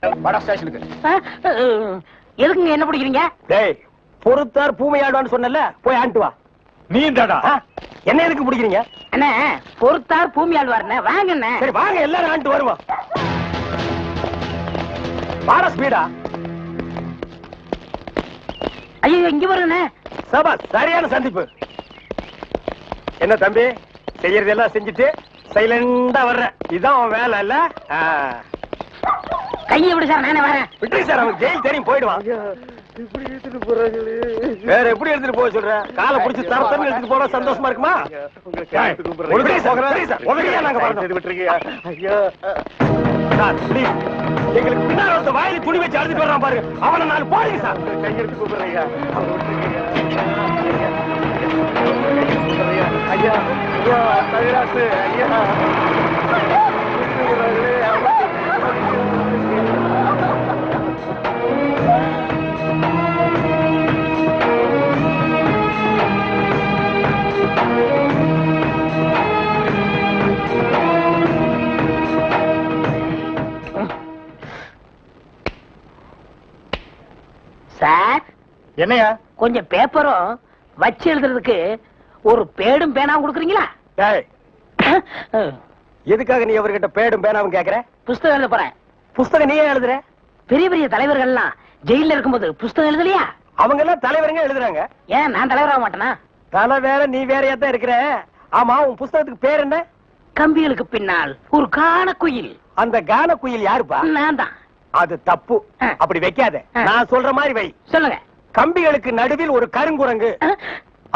வட ஸ்டேஷனுக்கு. எதுக்குங்க என்ன பிடிக்கிறீங்க? டேய், பொறுத்தார் பூமையாடுவான்னு சொன்னல, போய் ஆண்டு வா. நீ இந்தடா. என்ன எதுக்கு பிடிக்கிறீங்க? அண்ணே, பொறுத்தார் பூமி ஆழ்வாருண்ணே, வாங்க அண்ணே. சரி வாங்க, எல்லாரும் ஆண்டு வருவோம். வாட ஸ்பீடா. ஐயோ, இங்க வருண்ணே. சபா, சரியான சந்திப்பு. என்ன தம்பி, செய்யறதெல்லாம் செஞ்சுட்டு சைலண்டா வர்ற, இதான் அவன் வேலை இல்ல? கையை விடு சார், நானே வரேன். விட்டு சார், அவனுக்கு ஜெயில் தெரியும், போயிடுவான். இப்படி எடுத்துட்டு போறாங்களே. வேற எப்படி எடுத்துட்டு போக சொல்ற? காலை புடிச்சு தரத்தன்னு எடுத்துட்டு போனா சந்தோஷமா இருக்குமா? எங்களுக்கு பின்னால ஒருத்த வாயில துணி வச்சு அழுதுட்டு வர்றான் பாரு, அவனை நான் போறீங்க சார். கையெடுத்து கூப்பிடுறீங்க. ஐயா, ஐயா, தகராசு, ஐயா. சார், என்னையா? கொஞ்சம் பேப்பரும் வச்சு எழுதுறதுக்கு ஒரு பேடும் பேனாவும் கொடுக்குறீங்களா? எதுக்காக நீ அவர்கிட்ட பேடும் பேனாவும் கேக்குற? புஸ்தகம் எழுத போறேன். புஸ்தகம் நீயே எழுதுற? பெரிய பெரிய தலைவர்கள் எல்லாம் ஜெயில இருக்கும்போது புஸ்தகம் எழுதலையா? அவங்க எல்லாம் தலைவருங்க எழுதுறாங்க. ஏன் நான் தலைவராக மாட்டேனா? தலை வேற, நீ வேறையா தான் இருக்கிற. ஆமா, உன் புஸ்தகத்துக்கு பேர் என்ன? கம்பிகளுக்கு பின்னால் ஒரு கான குயில். அந்த கான குயில் யாருப்பா? நான் தான். அது தப்பு, அப்படி வைக்காத. நான் சொல்ற மாதிரி வை. சொல்லுங்க. கம்பிகளுக்கு நடுவில் ஒரு கருங்குரங்கு,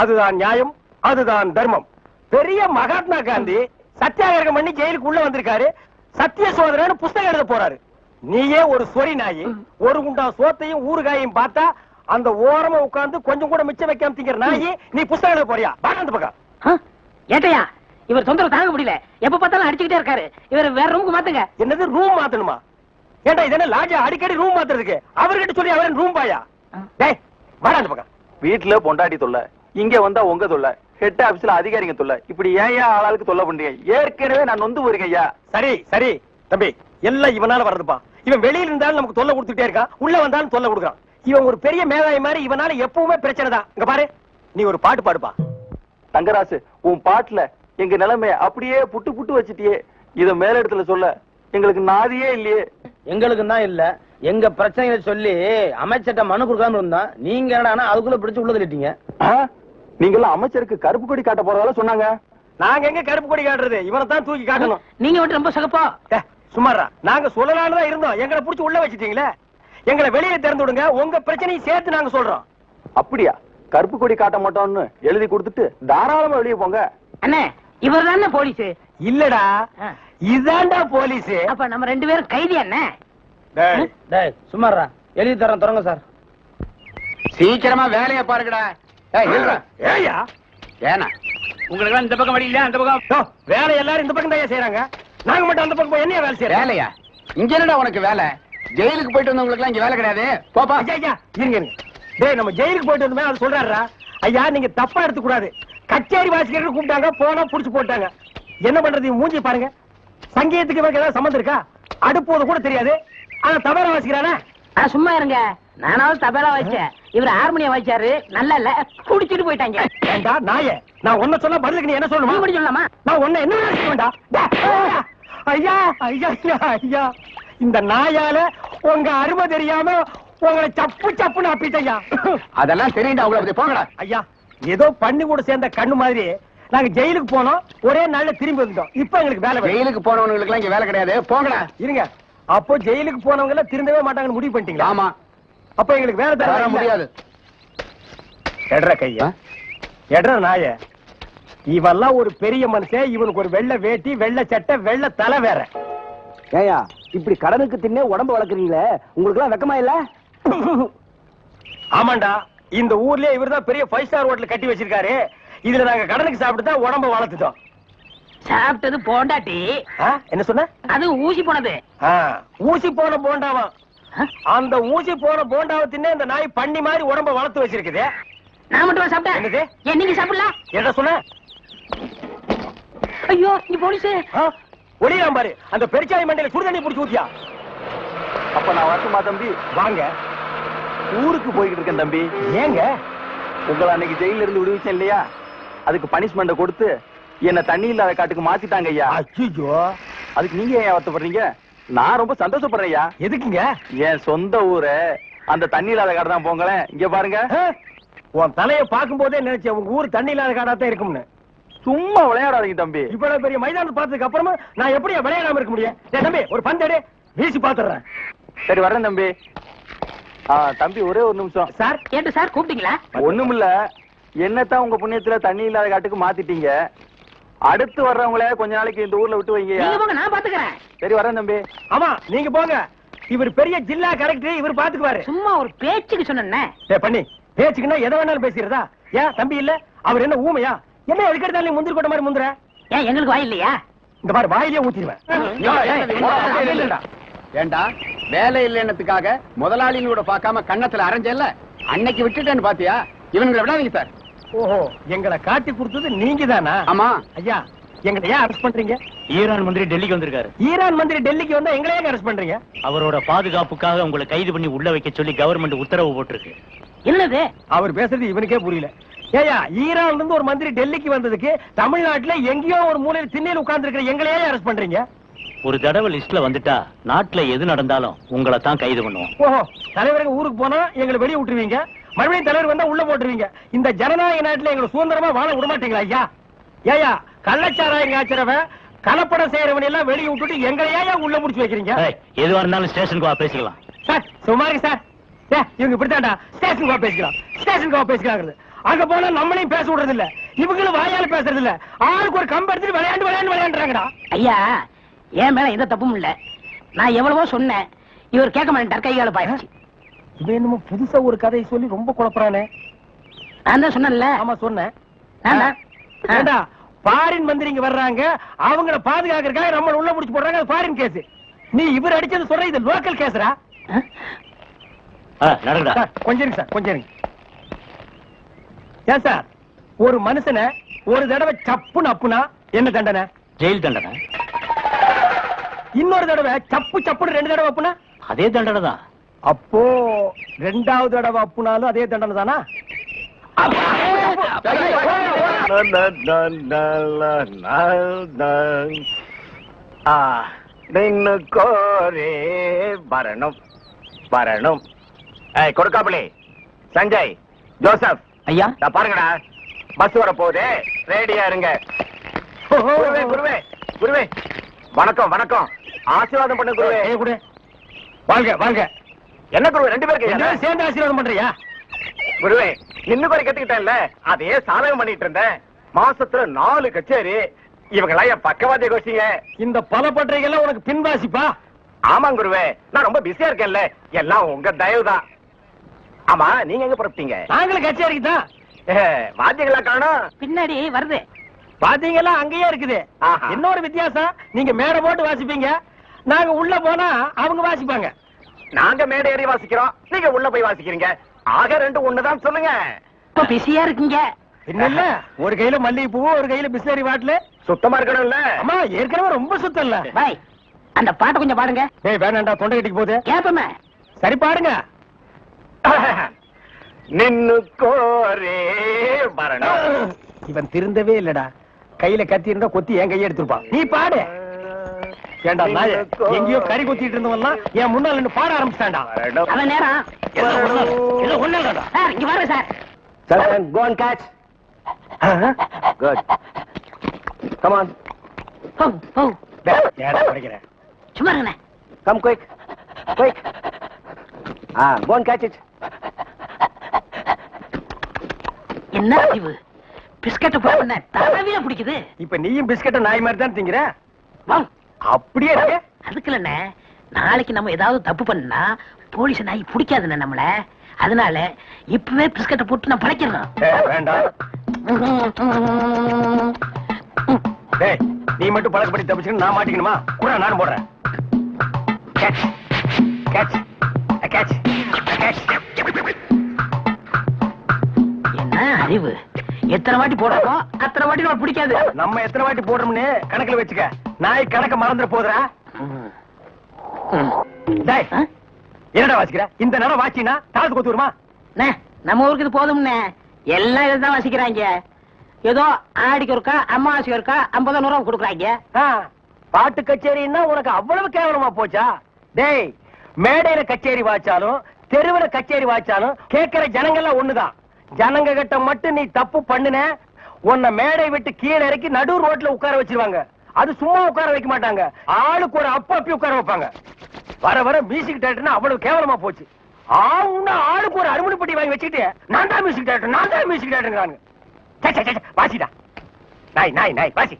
அதுதான் நியாயம், அதுதான் தர்மம். பெரிய மகாத்மா காந்தி சத்தியாகிரகம் பண்ணி ஜெயிலுக்கு உள்ள வந்திருக்காரு. சத்திய சோதனை புஸ்தகம் எழுத போறாரு. நீயே ஒரு சொரி நாயி, ஒரு குண்டா சோத்தையும் ஊறுகாயையும் பார்த்தா அந்த ஓரமா உட்கார்ந்து கொஞ்சம் கூட மிச்சம் வைக்காம திங்கிற நாயி, நீ புஸ்தகம் எழுத போறியா? அந்த பக்கம் ஏட்டையா, இவர் தொந்தரவு தாங்க முடியல, எப்ப பார்த்தாலும் அடிச்சுக்கிட்டே இருக்காரு. இவர் வேற ரூமுக்கு மாத்துங்க. என்னது ரூம் மாத்தணுமா? ஏண்டா இதென்ன லாட்ஜா அடிக்கடி ரூம் மாத்துறதுக்கு? அவர்கிட்ட சொல்லி அவரன் ரூம் பாயா? டேய் வாடா அந்த பக்கம். வீட்டுல பொண்டாட்டி தொல்லை, இங்க வந்தா உங்க தொல்லை, ஹெட் ஆபீஸ்ல அதிகாரிங்க தொல்லை, இப்படி ஏன் ஆளாளுக்கு தொல்லை பண்றீங்க? ஏற்கனவே நான் நொந்து போயிருக்கேன் ஐயா. சரி சரி தம்பி, எல்லாம் இவனால வர்றதுப்பா. இவன் வெளியில இருந்தாலும் நமக்கு தொல்லை கொடுத்துட்டே இருக்கான், உள்ள வந்தாலும் தொல்லை கொடுக்கான். இவன் ஒரு பெரிய மேதாவி மாதிரி, இவனால எப்பவுமே பிரச்சனை தான். இங்க பாரு, நீ ஒரு பாட்டு பாடுப்பா. தங்கராசு, உன் பாட்டுல எங்க நிலைமைய அப்படியே புட்டு புட்டு வச்சிட்டியே. இத மேல இடத்துல சொல்ல எங்களுக்கு நாதியே இல்லையே. எங்களுக்கு தான் இல்ல, எங்க பிரச்சனைகளை சொல்லி அமைச்சர்ட்ட மனு கொடுக்காம இருந்தா நீங்க என்னன்னா அதுக்குள்ள பிடிச்சு உள்ள தள்ளிட்டீங்க. நீங்க எல்லாம் அமைச்சருக்கு கருப்பு கொடி காட்ட போறதால சொன்னாங்க. நாங்க எங்க கருப்பு கொடி காட்டுறது? இவனை தான் தூக்கி காட்டணும். நீங்க மட்டும் ரொம்ப சகப்பா. சுமாரா, நாங்க சொல்லலான்னு தான் இருந்தோம், எங்களை புடிச்சு உள்ள வச்சிட்டீங்களே. எங்களை வெளியே திறந்து விடுங்க, உங்க பிரச்சனையும் சேர்த்து நாங்க சொல்றோம். அப்படியா? கருப்பு கொடி காட்ட மாட்டோம்னு எழுதி கொடுத்துட்டு தாராளமா வெளியே போங்க. அண்ணே, இவர் தானே போலீஸ்? இல்லடா, இதாண்டா போலீஸ். அப்ப நம்ம ரெண்டு பேரும் கைதி அண்ணே. டேய் சும்மாறா, எழுதி தரேன், தொடங்க சார். சீக்கிரமா வேலையை பாருங்கடா. ஏயா ஏனா உங்களுக்கு இந்த பக்கம் வழி இல்ல, அந்த பக்கம் வேலை எல்லாரும் இந்த பக்கம் தான் செய்யறாங்க, நாங்க மட்டும் அந்த பக்கம் என்னைய வேலை செய்யறோம்? வேலையா? இங்க என்னடா உனக்கு வேலை? ஜெயிலுக்கு போயிட்டு வந்தவங்களுக்கு எல்லாம் இங்க வேலை கிடையாது, போப்பா. ஐயா இருங்க, டேய் நம்ம ஜெயிலுக்கு போயிட்டு வந்தோமே அது சொல்றாரா? ஐயா நீங்க தப்பா எடுத்துக்க கூடாது. கச்சேரி வாசிக்கிறதுக்கு கூப்பிட்டாங்க, போனா புடிச்சு போட்டாங்க. என்ன பண்றது? மூஞ்சி பாருங்க. சங்கீதத்துக்கு இவருக்கு ஏதாவது சம்பந்தம் இருக்கா? அடுப்போது கூட தெரியாது, ஆனா தபேலா வாசிக்கிறானே. சும்மா இருங்க, நானாவது தபேலா வாசிச்சேன், இவர் ஹார்மோனியம் வாசிச்சாரு. நல்லா இல்ல, குடிச்சிட்டு போயிட்டாங்க. ஏண்டா நாயே, நான் ஒன்ன சொல்ல பதிலுக்கு நீ என்ன சொல்லணுமா? நீ சொல்லலாமா? நான் ஒன்ன என்ன செய்ய வேண்டாம். ஐயா ஐயா ஐயா, இந்த நாயால உங்க அருமை தெரியாம உங்களை சப்பு சப்புன்னு அப்பிட்டையா. அதெல்லாம் தெரியுண்டா உங்களுக்கு, போங்கடா. ஐயா ஏதோ பண்ணி கூட சேர்ந்த கண்ணு மாதிரி நாங்க ஜெயிலுக்கு போனோம், ஒரே நாள்ல திரும்பி வந்துட்டோம். இப்ப எங்களுக்கு வேலை. ஜெயிலுக்கு போனவங்களுக்கு எல்லாம் இங்க வேலை கிடையாது, போங்கடா. இருங்க, அப்போ ஜெயிலுக்கு போனவங்க எல்லாம் திரும்பவே மாட்டாங்கன்னு முடிவு பண்ணிட்டீங்களா? ஆமா. அப்ப எங்களுக்கு வேலை தர முடியாது. எட்ற கையா, எட்ற நாய. இவெல்லாம் ஒரு பெரிய மனுஷன், இவனுக்கு ஒரு வெள்ளை வேட்டி, வெள்ளை சட்டை, வெள்ளை தலை வேற. ஏயா இப்படி கடனுக்கு தின்னே உடம்பு வளர்க்குறீங்களே, உங்களுக்கு எல்லாம் வெக்கமா இல்ல? ஆமாண்டா, இந்த ஊர்லயே இவர்தான் பெரிய 5 ஸ்டார் ஹோட்டல் கட்டி வச்சிருக்காரு. இதுல நாங்க கடனுக்கு சாப்பிட்டு தான் உடம்ப வளர்த்துட்டோம். சாப்பிட்டது போண்டாட்டி. என்ன சொன்ன? அது ஊசி போனது. ஊசி போன போண்டாவா? அந்த ஊசி போன போண்டாவை தின்னே இந்த நாய் பண்ணி மாதிரி உடம்ப வளர்த்து வச்சிருக்குது. நான் மட்டும் சாப்பிட்டேன். என்னது? ஏன் நீங்க சாப்பிடல? என்ன சொன்ன? ஐயோ, நீ போலீஸ். ஒளியாம் பாரு, அந்த பெருச்சாய் மண்டையில சுடுதண்ணி புடிச்சு ஊத்தியா. அப்ப நான் வரட்டுமா தம்பி? வாங்க. ஊருக்கு போய்கிட்டு இருக்கேன் தம்பி. ஏங்க? உங்களை அன்னைக்கு ஜெயில இருந்து விடுவிச்சேன் இல்லையா, அதுக்கு பனிஷ்மெண்ட் கொடுத்து என்ன தண்ணி இல்லாத காட்டுக்கு மாத்திட்டாங்க ஐயா. அச்சோ, அதுக்கு நீங்க ஏன் வருத்தப்படுறீங்க? நான் ரொம்ப சந்தோஷப்படுறேன் ஐயா. எதுக்குங்க? என் சொந்த ஊரு அந்த தண்ணி இல்லாத காடு தான். போங்களேன், இங்க பாருங்க. உன் தலைய பாக்கும் போதே நினைச்சேன் உங்க ஊர் தண்ணி இல்லாத காடாத்தான் இருக்கும்னு. சும்மா விளையாடாதீங்க தம்பி. இவ்வளவு பெரிய மைதானம் பார்த்ததுக்கு அப்புறமா நான் எப்படி விளையாடாம இருக்க முடியும்? தம்பி ஒரு பந்தடி வீசி பாத்துறேன். சரி வர்றேன் தம்பி. தம்பி ஒரே ஒரு நிமிஷம். சார் கேட்டு சார் கூப்பிட்டீங்களா? ஒண்ணுமில்ல, என்னத்தான் உங்க புண்ணியத்துல தண்ணி இல்லாத காட்டுக்கு மாத்திட்டீங்க. அடுத்து வர்றவங்கள கொஞ்ச நாளைக்கு இந்த ஊர்ல விட்டு வைங்க. நீங்க போங்க, நான் பாத்துக்கிறேன். சரி வரேன் தம்பி. ஆமா நீங்க போங்க. இவர் பெரிய ஜில்லா கலெக்டர், இவர் பாத்துக்குவாரு. சும்மா ஒரு பேச்சுக்கு சொன்னேன். பண்ணி பேச்சுக்குன்னா எதை வேணாலும் பேசிக்கிறதா? ஏன் தம்பி இல்ல? அவர் என்ன ஊமையா? என்ன எதுக்கெடுத்தாலும் நீ முந்திரி கொட்ட மாதிரி முந்துற? ஏன் எங்களுக்கு வாய் இல்லையா? இந்த மாதிரி வாயிலே ஊத்திடுவேன். ஏண்டா வேலை இல்லைன்னதுக்காக முதலாளிகளோட பார்க்காம கண்ணத்துல அரைஞ்சல்ல, அன்னைக்கு விட்டுட்டேன்னு பாத்தியா? இவனுங்களை விடாதீங்க சார். ஓஹோ, எங்களை காட்டி கொடுத்தது நீங்க தானா? ஆமா ஐயா, எங்களை ஏன் அரெஸ்ட் பண்றீங்க? ஈரான் மந்திரி டெல்லிக்கு வந்திருக்காரு. ஈரான் மந்திரி டெல்லிக்கு வந்தா எங்களை ஏன் அரெஸ்ட் பண்றீங்க? அவரோட பாதுகாப்புக்காக உங்களை கைது பண்ணி உள்ள வைக்க சொல்லி கவர்மெண்ட் உத்தரவு போட்டிருக்கு. என்னது? அவர் பேசுறது இவனுக்கே புரியல. ஏயா, ஈரான்ல இருந்து ஒரு மந்திரி டெல்லிக்கு வந்ததுக்கு தமிழ்நாட்டுல எங்கேயோ ஒரு மூலையில் திண்ணையில் உட்கார்ந்து இருக்கிற எங்களையே அரெஸ்ட் பண்றீங்க? ஒரு தடவை லிஸ்ட்ல வந்துட்டா நாட்டுல எது நடந்தாலும் உங்களை தான் கைது பண்ணுவோம். ஓஹோ, தலைவர்கள் ஊருக்கு போனா எங்களை வெளியே விட்டுருவீங்க, மறுபடியும் தலைவர் வந்தா உள்ள போட்டுருவீங்க. இந்த ஜனநாயக நாட்டுல எங்களை சுதந்திரமா வாழ விட மாட்டீங்களா ஐயா? ஏயா, கள்ளச்சாராயம் காய்ச்சறவன் கலப்படம் செய்யறவன் எல்லாம் வெளியே விட்டுட்டு எங்களையா உள்ள முடிச்சு வைக்கிறீங்க? ஏய், எதுவா இருந்தாலும் ஸ்டேஷனுக்கு வா பேசிக்கலாம். சார் சுமாரி சார், இவங்க இப்படித்தாண்டா ஸ்டேஷனுக்கு வா பேசிக்கலாம், ஸ்டேஷனுக்கு வா பேசிக்கலாம். அங்க போனா நம்மளையும் பேச விடுறது இல்ல, இவங்களும் வாயால பேசுறது இல்ல. ஆளுக்கு ஒரு கம்பு எடுத்துட்டு விளையாண்டுறாங்கடா. ஐயா, என் மேல எந்த தப்பும் இல்ல. நான் எவ்வளவோ சொன்னேன், இவர் கேட்க மாட்டேன். கையால பாயிடுச்சு. இவன் என்னமோ புதுசா ஒரு கதையை சொல்லி ரொம்ப குழப்பறானே. நான் தான் சொன்னேன்ல. ஆமா சொன்னேன். ஏண்டா, ஃபாரின் மந்திரிங்க வர்றாங்க, அவங்கள பாதுகாக்கிறதுக்காக நம்ம உள்ள முடிச்சு போடுறாங்க. அது ஃபாரின் கேஸ். நீ இவர் அடிச்சது சொல்ற, இது லோக்கல் கேஸ்ரா. நடக்குதா? கொஞ்சம் இருங்க சார், கொஞ்சம் இருங்க. ஏன் சார், ஒரு மனுஷனை ஒரு தடவை சப்புன்னு அப்புனா என்ன தண்டனை? ஜெயில் தண்டனை. இன்னொரு தடவை சப்பு சப்புன்னு 2 தடவை அப்புனா அதே தண்டனை தான். அப்போ 2வது தடவை அப்புனாலும் அதே தண்டனை தானா? நின்னு கோரே வரணும் வரணும். கொடுக்காப்புளி, சஞ்சய், ஜோசப், ஐயா பாருங்கடா, பஸ் வர போகுது, ரெடியா இருங்க. குருவே குருவே குருவே, வணக்கம் வணக்கம், ஆசீர்வாதம் பண்ணு குருவே. கூட வாங்க வாங்க. என்ன குருவே, 2 பேருக்கு சேர்ந்து ஆசீர்வாதம் பண்றியா? குருவே, இன்னும் குறை கத்துக்கிட்டேன்ல, அதையே சாதகம் பண்ணிட்டு இருந்தேன். மாசத்துல 4 கச்சேரி. இவங்கெல்லாம் என் பக்கவாதிய கோஷிங்க. இந்த பல பற்றைகள்லாம் உனக்கு பின்வாசிப்பா? ஆமாங்க குருவே, நான் ரொம்ப பிஸியா இருக்கேன்ல, எல்லாம் உங்க தயவுதான். ஆமா, நீங்க எங்க புறப்பட்டீங்க? நாங்களும் கச்சேரிக்கு தான். வாத்தியங்களா காணோம்? பின்னாடி வருது. பாத்தீங்களா, அங்கேயே இருக்குது. ஆஹா. இன்னொரு வித்தியாசம், நீங்க மேடை போட்டு வாசிப்பீங்க, நாங்க உள்ள போனா அவங்க வாசிப்பாங்க. நாங்க மேடை ஏறி வாசிக்கிறோம், நீங்க உள்ள போய் வாசிக்கிறீங்க. ஆக 2 ஒண்ணுதான் சொல்லுங்க. இப்ப பிஸியா இருக்கீங்க. இல்ல, ஒரு கையில மல்லிகைப்பூ, ஒரு கையில பிஸ்லரி பாட்டில். சுத்தமா இருக்கணும்ல? அம்மா ஏற்கனவே ரொம்ப சுத்தம் இல்ல. பாய், அந்த பாட்டை கொஞ்சம் பாடுங்க. ஏய் வேணாண்டா, தொண்டை கட்டிக்கு போகுது. கேப்பமே. சரி பாடுங்க. நின்னு கோரே வரணும். இவன் திருந்தவே இல்லடா. கையில கத்தி இருந்தா கொத்தி என் கையை எடுத்துருப்பான். நீ பாடு. ஏண்டா நாயே, எங்கேயோ கறி கொத்திட்டு இருந்தவன்லாம் என் முன்னால நின்னு பாட ஆரம்பிச்சிட்டான்டா. அவன் நேரம். ஏதோ ஒண்ணாடா. சார் இங்க வாங்க sir. Sergeant, go and catch. Good. Come on. போ போ. ஏடா படிக்கிறேன். சும்மா இருங்கண்ணே. Come quick. Quick. Go and catch it. என்ன அறிவு, பிஸ்கட் போன தரவில பிடிக்குது. இப்ப நீயும் பிஸ்கட்ட நாய் மாதிரி தான் திங்கிற. வா. அப்படியே இருக்கு. அதுக்கு இல்லண்ணே, நாளைக்கு நம்ம ஏதாவது தப்பு பண்ணா போலீஸ் நாய் பிடிக்காதுண்ணே நம்மள. அதனால இப்பவே பிஸ்கட்டை போட்டு நான் படைக்கிறேன். வேண்டாம். டேய், நீ மட்டும் பழக்கப்படி தப்பிச்சுன்னு நான் மாட்டிக்கணுமா? கூட நானும் போடுறேன். Catch catch catch catch. என்ன அறிவு, எத்தனை வாட்டி போடுறோம் அத்தனை வாட்டி நம்ம பிடிக்காது. நம்ம எத்தனை வாட்டி போடுறோம்னு கணக்குல வச்சுக்க. நாய் கணக்க மறந்துட போதுறா. டேய், என்னடா வாசிக்கிற? இந்த நேரம் வாசினா காது கொத்து வருமா? அண்ணே, நம்ம ஊருக்கு இது போதும்ண்ணே. எல்லாம் இதுதான் வசிக்கிறாங்க. ஏதோ ஆடிக்கு ஒருக்கா அம்மாவாசைக்கு ஒருக்கா 50 ரூபா கொடுக்குறாங்க. பாட்டு கச்சேரின்னா உனக்கு அவ்வளவு கேவலமா போச்சா? டேய், மேடையில கச்சேரி வாச்சாலும் தெருவுல கச்சேரி வாச்சாலும் கேட்கிற ஜனங்கள்லாம் ஒண்ணுதான். ஜனங்க கிட்ட மட்டும் நீ தப்பு பண்ணுன, உன்னை மேடை விட்டு கீழே இறக்கி நடு ரோட்ல உட்கார வச்சிருவாங்க. அது சும்மா உட்கார வைக்க மாட்டாங்க, ஆளுக்கு ஒரு அப்பி உட்கார வைப்பாங்க. வர வர மியூசிக் டைரக்டர்னா அவ்வளவு கேவலமா போச்சு. ஆளுக்கு ஒரு அருமணி பெட்டி வாங்கி வச்சுக்கிட்டு நான் தான் மியூசிக் டைரக்டர் வாசிடா. நாய் நாய் நாய் வாசி.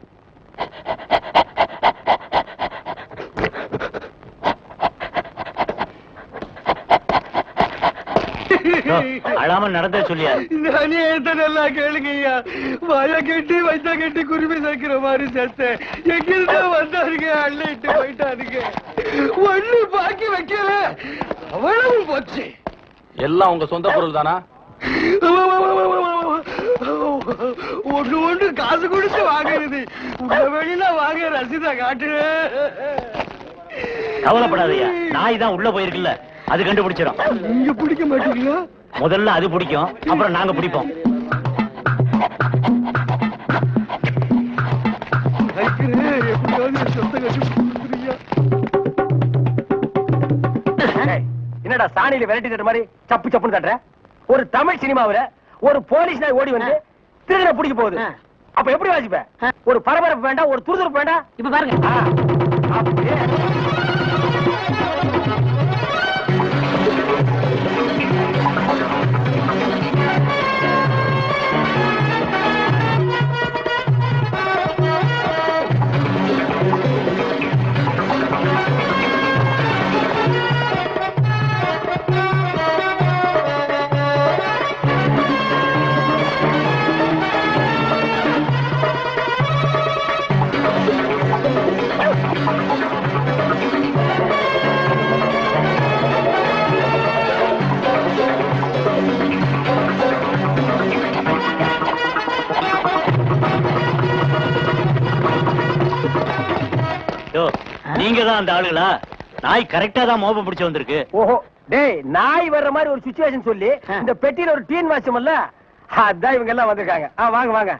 அழாம நடந்த சொல்லியா? நல்லா கேளுங்க ஐயா. வாய கட்டி வைத்த கட்டி குருவி சேர்க்கிற மாதிரி சேர்த்தேன். எங்கிருந்தா வந்தாருங்க, அள்ளிட்டு போயிட்டாருங்க. ஒண்ணு பாக்கி வைக்கல, அவ்வளவு போச்சு. எல்லாம் உங்க சொந்த பொருள் தானா? ஒண்ணு காசு கொடுத்து வாங்குறது. உங்க வெளியில வாங்க ரசீதா காட்டு. கவலைப்படாதயா, நாய் தான் உள்ள போயிருக்குல்ல, அது கண்டுபிடிச்சிடும். நீங்க பிடிக்க மாட்டீங்களா? முதல்ல அது பிடிக்கும், அப்புறம் நாங்க பிடிப்போம். என்னடா சாணியில விரட்டி தட்டுற மாதிரி சப்பு சப்புன்னு தட்டுற? ஒரு தமிழ் சினிமாவுல ஒரு போலீஸ் நாய் ஓடி வந்து திருடனை பிடிக்க போகுது. அப்ப எப்படி வாசிப்ப? ஒரு பரபரப்பு வேண்டாம், ஒரு துருதுருப்பு வேண்டாம். இப்ப பாருங்க. அப்படியே நீங்க தான் அந்த ஆளுங்களா? நாய் கரெக்டா தான் மோப்பம் பிடிச்சு வந்திருக்கு. ஓஹோ, டேய், நாய் வர்ற மாதிரி ஒரு சிச்சுவேஷன் சொல்லி இந்த பெட்டியில ஒரு டீன் வாட்சமல்ல, அதான் இவங்க எல்லாம் வந்திருக்காங்க. வாங்க வாங்க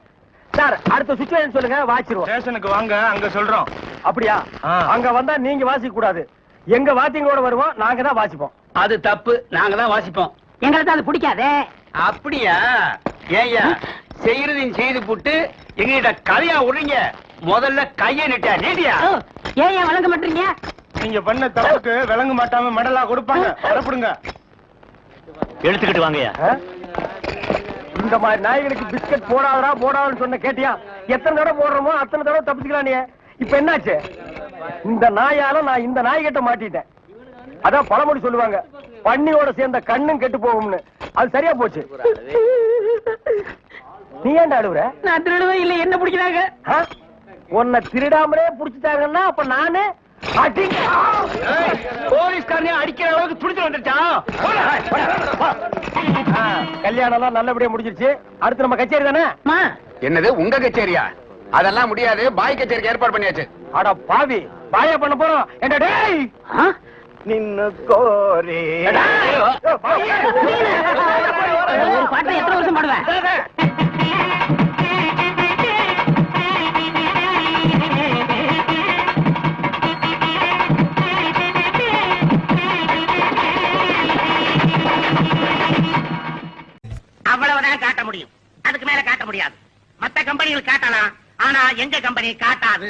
சார், அடுத்த சிச்சுவேஷன் சொல்லுங்க, வாச்சிருவோம். ஸ்டேஷனுக்கு வாங்க, அங்க சொல்றோம். அப்படியா? அங்க வந்தா நீங்க வாசிக்க கூடாது, எங்க வாத்தியங்களோட வருவோம், நாங்க தான் வாசிப்போம். அது தப்பு, நாங்க தான் வாசிப்போம். எங்களுக்கு அது பிடிக்காதே. அப்படியா? ஏய்யா, செய்யறதையும் செய்து போட்டு எங்ககிட்ட கதையா விடுறீங்க. முதல்ல கைய நீட்டியா? ஏன் வழங்க மாட்டீங்க? நீங்க பண்ண தப்புக்கு விளங்க மாட்டாம மெடலா கொடுப்பாங்க. வரப்படுங்க. எடுத்துக்கிட்டு வாங்கயா. இந்த மாதிரி நாய்களுக்கு பிஸ்கட் போடாதுன்னு சொன்ன கேட்டியா? எத்தனை தடவை போடுறோமோ அத்தனை தடவை தப்பிச்சுக்கலாம். நீ இப்ப என்னாச்சு? இந்த நாயால நான் இந்த நாய் கிட்ட மாட்டிட்டேன். அதான் பழமொழி சொல்லுவாங்க, பன்னியோட சேர்ந்த கண்ணும் கெட்டு போகும்னு. அது சரியா போச்சு. நீ ஏன்டா அழுவுற? நான் திருடுவே இல்ல, என்ன பிடிக்கிறாங்க? உன்னை திருடாமலே புடிச்சிட்டாங்கன்னா அப்ப நானு போலீஸ்காரனே அடிக்கிற அளவுக்கு துடிச்சு வந்துட்டான். கல்யாணம் எல்லாம் நல்லபடியா முடிஞ்சிருச்சு. அடுத்து நம்ம கச்சேரி தானே? என்னது உங்க கச்சேரியா? அதெல்லாம் முடியாது, பாய் கச்சேரிக்கு ஏற்பாடு பண்ணியாச்சு. அட பாவி, பாயா பண்ண போறோம். என்ன டேய், நின்னு கோரி ஒரு பாட்டை எத்தனை வருஷம் பாடுவேன்? அவ்வளவுதான் காட்ட முடியும், அதுக்கு மேல காட்ட முடியாது. மத்த கம்பெனிகள் காட்டலாம், ஆனா எங்க கம்பெனி காட்டாது.